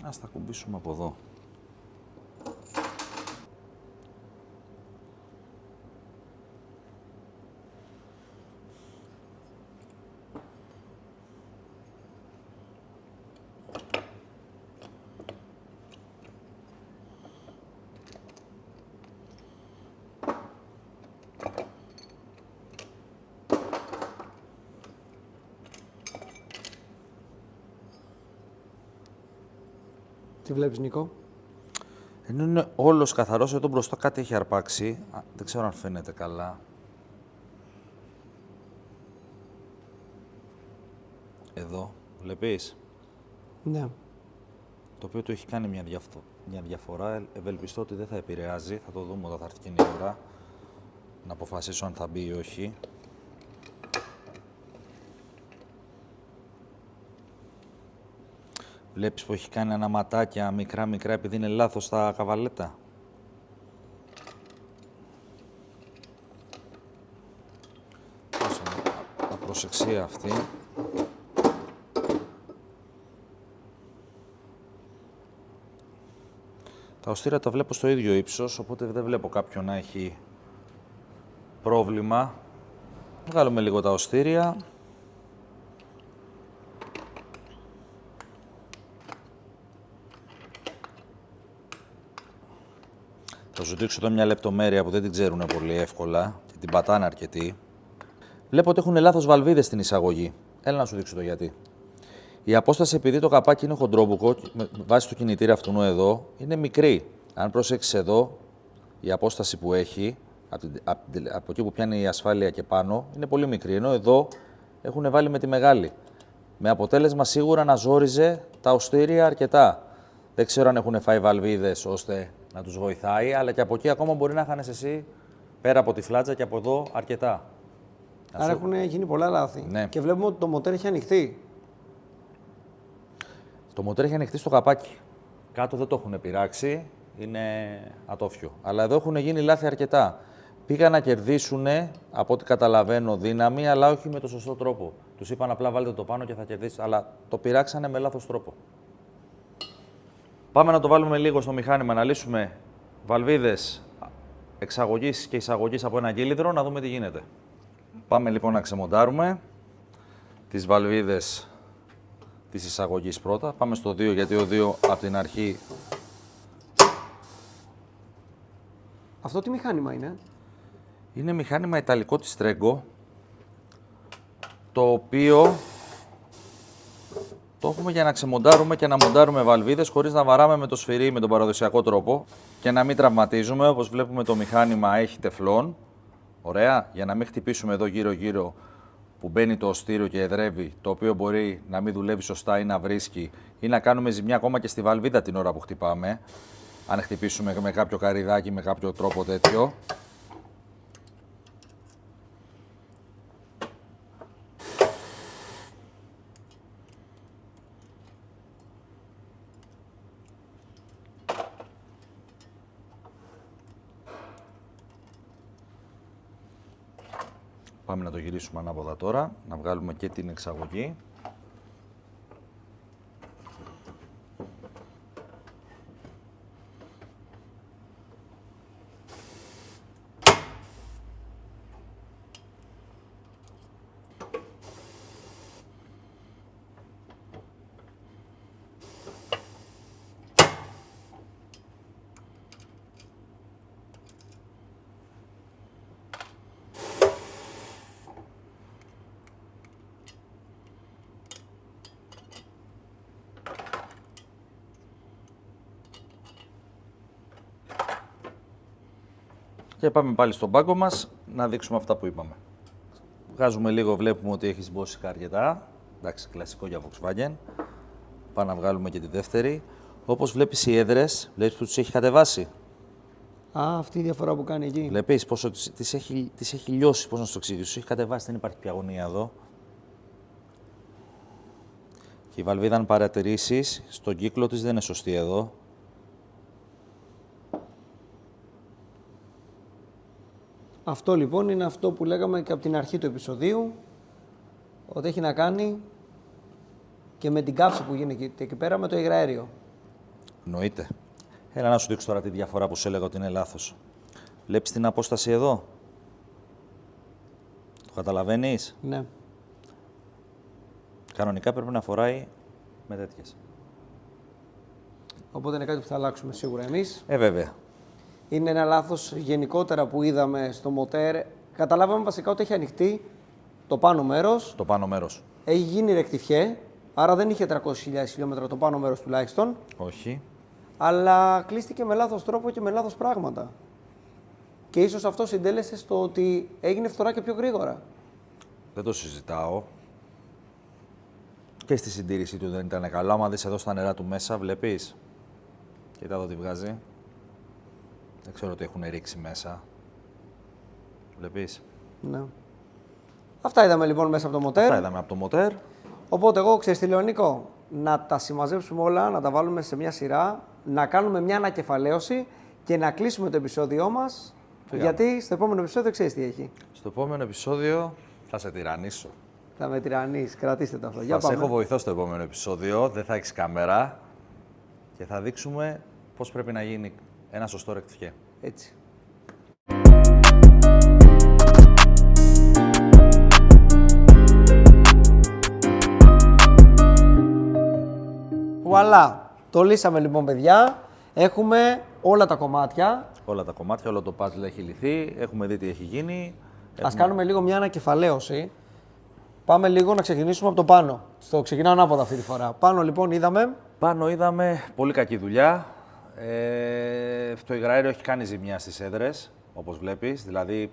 Ας τα κουμπίσουμε από εδώ. Τι βλέπεις, Νίκο? Ενώ είναι όλος καθαρός, εδώ μπροστά κάτι έχει αρπάξει. Δεν ξέρω αν φαίνεται καλά. Εδώ, βλέπεις. Ναι. Το οποίο του έχει κάνει μια διαφορά. Ευελπιστώ ότι δεν θα επηρεάζει. Θα το δούμε όταν θα έρθει και η ώρα. Να αποφασίσω αν θα μπει ή όχι. Βλέπεις που έχει κάνει αναματάκια μικρά-μικρά επειδή είναι λάθος τα καβαλέτα. Απροσεξία αυτή. Τα οστήρια τα βλέπω στο ίδιο ύψος, οπότε δεν βλέπω κάποιον να έχει πρόβλημα. Βγάλουμε λίγο τα οστήρια. Θα σου δείξω εδώ μια λεπτομέρεια που δεν την ξέρουν πολύ εύκολα και την πατάνε αρκετοί. Βλέπω ότι έχουν λάθος βαλβίδες στην εισαγωγή. Έλα να σου δείξω το γιατί. Η απόσταση, επειδή το καπάκι είναι χοντρόμπουκο, με βάση του κινητήρα αυτού εδώ, είναι μικρή. Αν προσέξεις εδώ, η απόσταση που έχει, από εκεί που πιάνει η ασφάλεια και πάνω, είναι πολύ μικρή. Ενώ εδώ έχουν βάλει με τη μεγάλη. Με αποτέλεσμα σίγουρα να ζόριζε τα οστήρια αρκετά. Δεν ξέρω αν έχουν φάει βαλβίδες ώστε να τους βοηθάει, αλλά και από εκεί ακόμα μπορεί να χάνεις εσύ, πέρα από τη φλάτσα και από εδώ, αρκετά. Άρα έχουν γίνει πολλά λάθη. Ναι. Και βλέπουμε ότι το μοτέρ έχει ανοιχτεί. Το μοτέρ έχει ανοιχτεί στο καπάκι. Κάτω δεν το έχουν πειράξει, είναι ατόφιο. Αλλά εδώ έχουν γίνει λάθη αρκετά. Πήγαν να κερδίσουν, από ό,τι καταλαβαίνω, δύναμη, αλλά όχι με το σωστό τρόπο. Τους είπαν απλά βάλτε το πάνω και θα κερδίσετε, αλλά το πειράξανε με λάθος τρόπο. Πάμε να το βάλουμε λίγο στο μηχάνημα, να λύσουμε βαλβίδες εξαγωγής και εισαγωγής από ένα κύλινδρο, να δούμε τι γίνεται. Πάμε λοιπόν να ξεμοντάρουμε τις βαλβίδες της εισαγωγής πρώτα. Πάμε στο 2, γιατί ο 2 από την αρχή... Αυτό τι μηχάνημα είναι? Είναι μηχάνημα ιταλικό της Trego, το οποίο το έχουμε για να ξεμοντάρουμε και να μοντάρουμε βαλβίδες χωρίς να βαράμε με το σφυρί με τον παραδοσιακό τρόπο και να μην τραυματίζουμε. Όπως βλέπουμε, το μηχάνημα έχει τεφλόν. Ωραία, για να μην χτυπήσουμε εδώ γύρω-γύρω που μπαίνει το οστήριο και εδρεύει, το οποίο μπορεί να μην δουλεύει σωστά ή να βρίσκει ή να κάνουμε ζημιά ακόμα και στη βαλβίδα την ώρα που χτυπάμε, αν χτυπήσουμε με κάποιο καρυδάκι, με κάποιο τρόπο τέτοιο. Πάμε να το γυρίσουμε ανάποδα τώρα, να βγάλουμε και την εξαγωγή. Και πάμε πάλι στον πάγκο μας να δείξουμε αυτά που είπαμε. Βγάζουμε λίγο, βλέπουμε ότι έχει μπόσικα αρκετά. Εντάξει, κλασικό για Volkswagen. Πάμε να βγάλουμε και τη δεύτερη. Όπως βλέπεις οι έδρες, βλέπεις που τους έχει κατεβάσει. Α, αυτή η διαφορά που κάνει εκεί. Βλέπεις πόσο τις έχει λιώσει, πώς να σου το εξηγήσω. Τους έχει κατεβάσει, δεν υπάρχει πια αγωνία εδώ. Και η βαλβίδα, αν παρατηρήσεις, στον κύκλο της δεν είναι σωστή εδώ. Αυτό λοιπόν είναι αυτό που λέγαμε και από την αρχή του επεισοδίου, ότι έχει να κάνει και με την καύση που γίνεται εκεί πέρα με το υγραέριο. Εννοείται. Έλα να σου δείξω τώρα τη διαφορά που σου έλεγα ότι είναι λάθος. Βλέπεις την απόσταση εδώ. Το καταλαβαίνεις. Ναι. Κανονικά πρέπει να φοράει με τέτοιες. Οπότε είναι κάτι που θα αλλάξουμε σίγουρα εμείς. Βέβαια. Είναι ένα λάθος γενικότερα που είδαμε στο μοτέρ. Καταλάβαμε βασικά ότι έχει ανοιχτεί το πάνω μέρος. Το πάνω μέρος. Έχει γίνει ρεκτιφιέ, άρα δεν είχε 300.000 χιλιόμετρα το πάνω μέρος τουλάχιστον. Όχι. Αλλά κλείστηκε με λάθος τρόπο και με λάθος πράγματα. Και ίσως αυτό συντέλεσε στο ότι έγινε φθορά και πιο γρήγορα. Δεν το συζητάω. Και στη συντήρησή του δεν ήταν καλό. Άμα δεις εδώ στα νερά του μέσα, βλέπεις. Κοίτα εδώ τι βγάζει. Δεν ξέρω τι έχουν ρίξει μέσα. Βλέπεις. Ναι. Αυτά είδαμε λοιπόν μέσα από το μοτέρ. Αυτά είδαμε από το μοτέρ. Οπότε εγώ, ξέρεις τι λέω, Νίκο, να τα συμμαζέψουμε όλα, να τα βάλουμε σε μια σειρά, να κάνουμε μια ανακεφαλαίωση και να κλείσουμε το επεισόδιό μας. Φύγαμε. Γιατί στο επόμενο επεισόδιο ξέρεις τι έχει. Στο επόμενο επεισόδιο θα σε τυραννίσω. Θα με τυραννείς, κρατήστε το αυτό. Θα σε έχω βοηθό στο επόμενο επεισόδιο, δεν θα έχεις κάμερα και θα δείξουμε πώς πρέπει να γίνει ένα σωστό ρεκτιφιέ. Έτσι. Βουαλά. Το λύσαμε λοιπόν, παιδιά. Έχουμε όλα τα κομμάτια. Όλα τα κομμάτια, όλο το puzzle έχει λυθεί, έχουμε δει τι έχει γίνει. Ας κάνουμε λίγο μια ανακεφαλαίωση. Πάμε λίγο να ξεκινήσουμε από το πάνω. Ξεκινάω ανάποδα αυτή τη φορά. Πάνω λοιπόν είδαμε. Πάνω είδαμε πολύ κακή δουλειά. Το υγραέριο έχει κάνει ζημιά στις έδρες, όπως βλέπεις. Δηλαδή,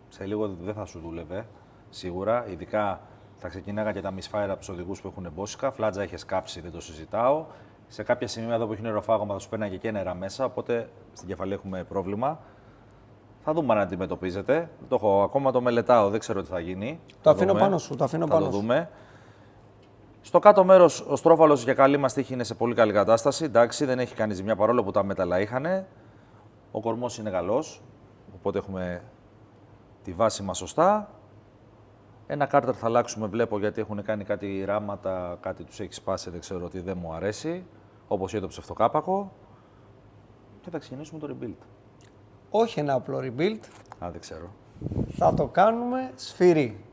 σε λίγο δεν θα σου δούλευε, σίγουρα. Ειδικά θα ξεκινάγα και τα misfire από τους οδηγούς που έχουν μπόσικα. Φλάτζα έχει κάψει, δεν το συζητάω. Σε κάποια σημεία εδώ που έχει νεροφάγωμα θα σου πέρναγε και νερά μέσα, οπότε στην κεφαλή έχουμε πρόβλημα. Θα δούμε αν αντιμετωπίζεται. Δεν το έχω ακόμα, το μελετάω, δεν ξέρω τι θα γίνει. Το αφήνω πάνω σου, το αφήνω πάνω σου. Θα το δούμε. Στο κάτω μέρος ο στρόφαλος για καλή μας τύχη είναι σε πολύ καλή κατάσταση. Εντάξει, δεν έχει κάνει ζημιά παρόλο που τα μέταλλα είχαν. Ο κορμός είναι καλός, οπότε έχουμε τη βάση μας σωστά. Ένα κάρτερ θα αλλάξουμε, βλέπω, γιατί έχουν κάνει κάτι ράματα, κάτι τους έχει σπάσει, δεν ξέρω τι, δεν μου αρέσει. Όπως και το ψευτοκάπακο. Και θα ξεκινήσουμε το rebuild. Όχι ένα απλό rebuild. Α, δεν ξέρω. Θα το κάνουμε σφυρί.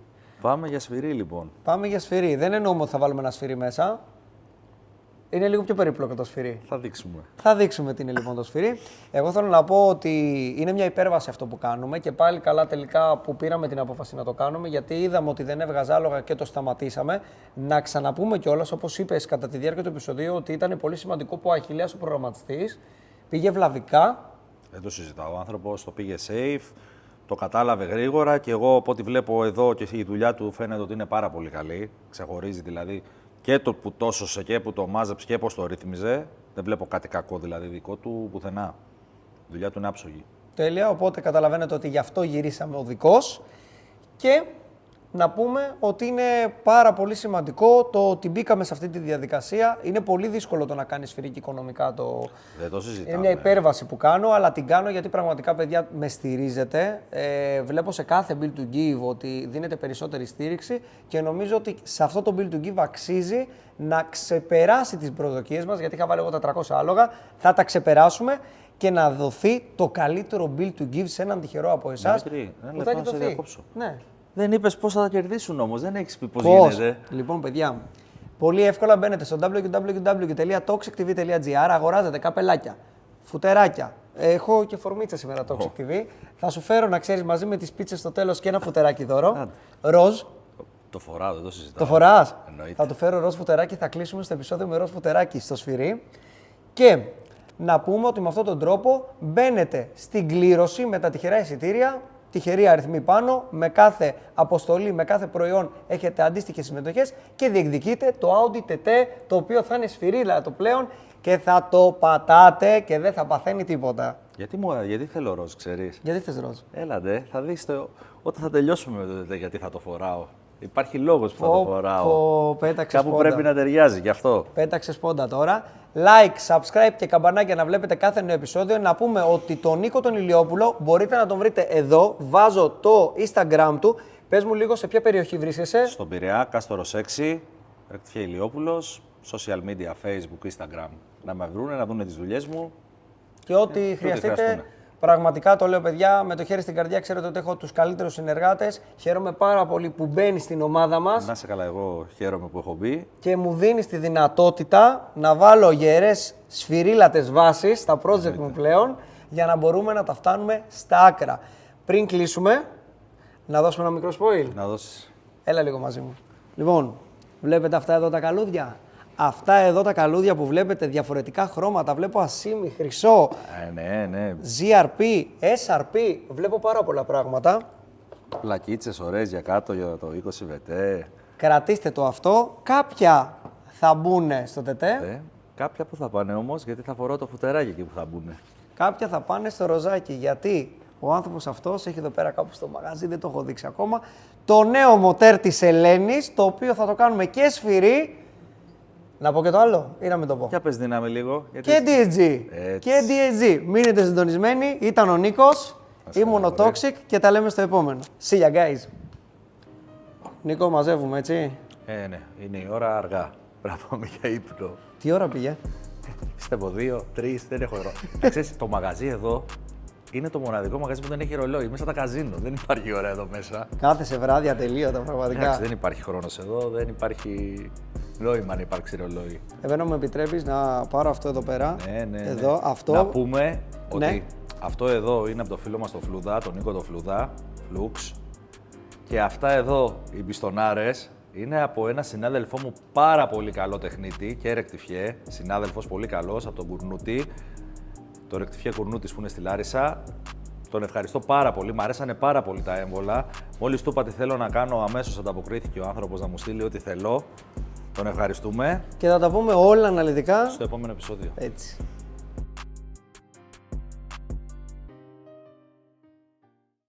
Πάμε για σφυρί, λοιπόν. Πάμε για σφυρί. Δεν εννοούμε ότι θα βάλουμε ένα σφυρί μέσα. Είναι λίγο πιο περίπλοκο το σφυρί. Θα δείξουμε. Θα δείξουμε τι είναι λοιπόν το σφυρί. Εγώ θέλω να πω ότι είναι μια υπέρβαση αυτό που κάνουμε και πάλι καλά τελικά που πήραμε την απόφαση να το κάνουμε, γιατί είδαμε ότι δεν έβγαζε άλογα και το σταματήσαμε. Να ξαναπούμε κιόλας, όπως είπες κατά τη διάρκεια του επεισοδίου, ότι ήταν πολύ σημαντικό που ο Αχιλλέας ο προγραμματιστής πήγε βλαβικά. Δεν το συζητάω. Ο άνθρωπος το πήγε safe, Το κατάλαβε γρήγορα και εγώ από ό,τι βλέπω εδώ και η δουλειά του φαίνεται ότι είναι πάρα πολύ καλή. Ξεχωρίζει δηλαδή και το που το σώσε και που το μάζεψε και πώς το ρύθμιζε. Δεν βλέπω κάτι κακό δηλαδή δικό του πουθενά. Η δουλειά του είναι άψογη. Τέλεια, οπότε καταλαβαίνετε ότι γι' αυτό γυρίσαμε οδικός. Και να πούμε ότι είναι πάρα πολύ σημαντικό το ότι μπήκαμε σε αυτή τη διαδικασία. Είναι πολύ δύσκολο το να κάνεις σφυρική οικονομικά. Δεν το συζητάμε. Είναι μια υπέρβαση που κάνω, αλλά την κάνω γιατί πραγματικά, παιδιά, με στηρίζετε. Βλέπω σε κάθε Build to Give ότι δίνεται περισσότερη στήριξη και νομίζω ότι σε αυτό το Build to Give αξίζει να ξεπεράσει τις προσδοκίες μας, γιατί είχα βάλει εγώ τα 300 άλογα, θα τα ξεπεράσουμε και να δοθεί το καλύτερο Build to Give σε έναν τυχερό από εσάς. Δημήτρη, Που θα έχει δοθεί. Ναι. Δεν είπες πώς θα τα κερδίσουν όμως, δεν έχεις πει πώς Πώς. γίνεται. Λοιπόν, παιδιά, πολύ εύκολα μπαίνετε στο www.toxictv.gr, αγοράζετε καπελάκια, φουτεράκια. Έχω και φορμίτσα σήμερα Toxic TV. Θα σου φέρω, να ξέρεις, μαζί με τις πίτσες στο τέλος και ένα φουτεράκι δώρο. Ροζ. Το φοράω, δεν το συζητάω. Το φοράς. Εννοείται. Θα του φέρω ροζ φουτεράκι, θα κλείσουμε στο επεισόδιο με ροζ φουτεράκι στο σφυρί. Και να πούμε ότι με αυτόν τον τρόπο μπαίνετε στην κλήρωση με τα τυχερά εισιτήρια, τυχεροί αριθμοί πάνω, με κάθε αποστολή, με κάθε προϊόν έχετε αντίστοιχες συμμετοχές και διεκδικείτε το Audi TT, το οποίο θα είναι σφυρίλα το πλέον και θα το πατάτε και δεν θα παθαίνει τίποτα. Γιατί θέλω ροζ, ξέρεις. Γιατί θες ροζ? Έλατε, θα δεις όταν θα τελειώσουμε με το TT γιατί θα το φοράω. Υπάρχει λόγος που θα το φοράω. Πέταξες Κάπου πόντα. πρέπει να ταιριάζει γι' αυτό. Πέταξες πόντα τώρα. Like, subscribe και καμπανάκια να βλέπετε κάθε νέο επεισόδιο. Να πούμε ότι τον Νίκο τον Ηλιόπουλο μπορείτε να τον βρείτε εδώ. Βάζω το Instagram του. Πες μου λίγο σε ποια περιοχή βρίσκεσαι. Στον Πειραιά, Κάστορος 6, Ρεκτιφιέ Ηλιόπουλος, social media, Facebook, Instagram. Να με βρούνε, να δουν τις δουλειές μου. Και ό,τι χρειαστείτε. χρειαστούν. Πραγματικά το λέω, παιδιά, με το χέρι στην καρδιά. Ξέρετε ότι έχω τους καλύτερους συνεργάτες. Χαίρομαι πάρα πολύ που μπαίνει στην ομάδα μας Να είσαι καλά, εγώ χαίρομαι που έχω μπει. και μου δίνεις τη δυνατότητα να βάλω γερές σφυρίλατες βάσεις στα project μου πλέον για να μπορούμε να τα φτάνουμε στα άκρα. Πριν κλείσουμε, να δώσουμε ένα μικρό spoil. Να δώσεις. Έλα λίγο μαζί μου. Λοιπόν, βλέπετε αυτά εδώ τα καλούδια. Αυτά εδώ τα καλούδια που βλέπετε, διαφορετικά χρώματα. Βλέπω ασήμι, χρυσό, Ναι. ZRP, SRP. Βλέπω πάρα πολλά πράγματα. Πλακίτσες ωραίες για κάτω για το 20 VT. Κρατήστε το αυτό. Κάποια θα μπουν στο τετέ. Κάποια που θα πάνε όμως, γιατί θα φορώ το φουτεράκι εκεί που θα μπουν. Κάποια θα πάνε στο ροζάκι. Γιατί ο άνθρωπος αυτός έχει εδώ πέρα κάπου στο μαγαζί, δεν το έχω δείξει ακόμα, το νέο μοτέρ της Ελένης, το οποίο θα το κάνουμε και σφυρί. Να πω και το άλλο ή να μην το πω. Για πες δύναμη λίγο. Γιατί... Και DSG. Έτσι. Και DSG. Μείνετε συντονισμένοι. Ήταν ο Νίκος, ήμουν ο καλά, Toxic και τα λέμε στο επόμενο. See ya guys. Νίκο, μαζεύουμε έτσι. Ναι, είναι η ώρα αργά. Πρέπει να πάμε για ύπνο. Τι ώρα πήγε? Πιστεύω 2, 3, δεν έχω χρόνο. Ξέρεις, το μαγαζί εδώ είναι το μοναδικό μαγαζί που δεν έχει ρολόι. Μέσα τα καζίνο. Δεν υπάρχει ώρα εδώ μέσα. Κάθεσαι βράδυ ατελείωτα πραγματικά. Εντάξει, δεν υπάρχει χρόνος εδώ, δεν υπάρχει νόημα να υπάρξει ρολόι. Εμένα μου επιτρέπεις να πάρω αυτό εδώ πέρα. Ναι. Εδώ, αυτό. Να πούμε Ναι. ότι αυτό εδώ είναι από το φίλο μας το Φλούδα, τον Νίκο το Φλούδα, Flux. Και αυτά εδώ οι πιστονάρες είναι από ένα συνάδελφό μου πάρα πολύ καλό τεχνίτη και ρεκτιφιέ. Συνάδελφος πολύ καλός από τον Κουρνούτη. Το ρεκτιφιέ Κουρνούτης που είναι στη Λάρισα. Τον ευχαριστώ πάρα πολύ, μου αρέσανε πάρα πολύ τα έμβολα. Μόλις του είπα τι θέλω να κάνω, αμέσως ανταποκρίθηκε ο άνθρωπος να μου στείλει ό,τι θέλω. Τον ευχαριστούμε. Και θα τα πούμε όλα αναλυτικά. Στο επόμενο επεισόδιο. Έτσι.